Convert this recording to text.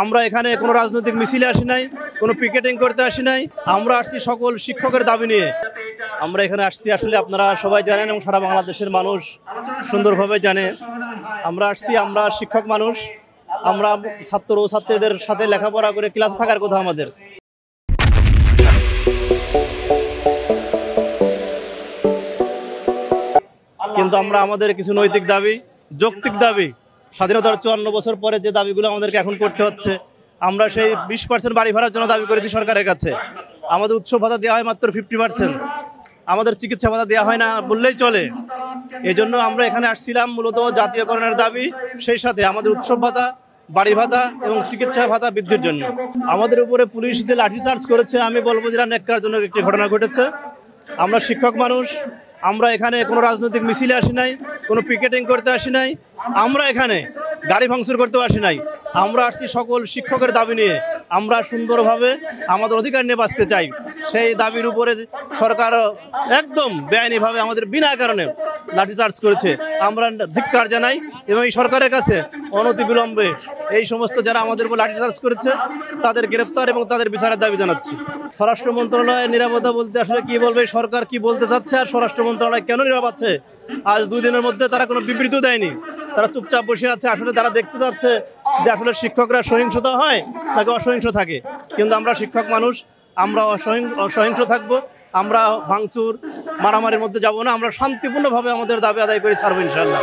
আমরা এখানে কোনো রাজনৈতিক মিছিলে আসি নাই, কোনো পিকেটিং করতে আসি নাই। আমরা আসছি সকল শিক্ষকের দাবি নিয়ে। আমরা এখানে আসছি আসলে আপনারা সবাই জানেন এবং সারা বাংলাদেশের মানুষ সুন্দরভাবে জানে। আমরা আসছি, আমরা শিক্ষক মানুষ, আমরা ছাত্র ও ছাত্রীদের সাথে লেখাপড়া করে ক্লাস থাকার কথা আমাদের। কিন্তু আমরা আমাদের কিছু নৈতিক দাবি, যৌক্তিক দাবি, স্বাধীনতার 54 বছর পরে যে দাবিগুলো আমাদেরকে এখন করতে হচ্ছে, আমরা সেই 20% বাড়ি ভাড়ার জন্য দাবি করেছি সরকারের কাছে। আমাদের উৎসব ভাতা দেওয়া হয় মাত্র 50%, আমাদের চিকিৎসা ভাতা দেওয়া হয় না বললেই চলে। এই জন্য আমরা এখানে আসছিলাম মূলত জাতীয়করণের দাবি, সেই সাথে আমাদের উৎসব ভাতা, বাড়ি ভাতা এবং চিকিৎসা ভাতা বৃদ্ধির জন্য। আমাদের উপরে পুলিশ যে লাঠিচার্জ করেছে, আমি বলবো যে ন্যাক্কারজনক একটি ঘটনা ঘটেছে। আমরা শিক্ষক মানুষ, আমরা এখানে কোনো রাজনৈতিক মিছিলে আসি নাই, কোনো পিকেটিং করতে আসি নাই, আমরা এখানে গাড়ি ভাঙচুর করতেও আসি নাই। আমরা আসছি সকল শিক্ষকের দাবি নিয়ে। আমরা সুন্দরভাবে আমাদের অধিকার নিয়ে বাঁচতে চাই। সেই দাবির উপরে সরকার একদম বেআইনিভাবে আমাদের বিনা কারণে লাঠিচার্জ করেছে। আমরা ধিক্কার জানাই এবং এই সরকারের কাছে অনতিবিলম্বে এই সমস্ত যারা আমাদের উপর লাঠিচার্জ করেছে তাদের গ্রেপ্তার এবং তাদের বিচারের দাবি জানাচ্ছি। স্বরাষ্ট্র মন্ত্রণালয়ের নিরাপত্তা বলতে আসলে কি বলবে, সরকার কি বলতে চাচ্ছে আর স্বরাষ্ট্র মন্ত্রণালয় কেন নীরব আছে? আজ 2 দিনের মধ্যে তারা কোনো বিবৃতিও দেয়নি, তারা চুপচাপ বসে আছে। আসলে তারা দেখতে চাচ্ছে যে আসলে শিক্ষকরা সহিংসতা হয় নাকি অসহিংস থাকে। কিন্তু আমরা শিক্ষক মানুষ, আমরা অসহিংস থাকবো। আমরা ভাঙচুর মারামারির মধ্যে যাব না। আমরা শান্তিপূর্ণভাবে আমাদের দাবি আদায় করে ছাড়বো ইনশাআল্লাহ।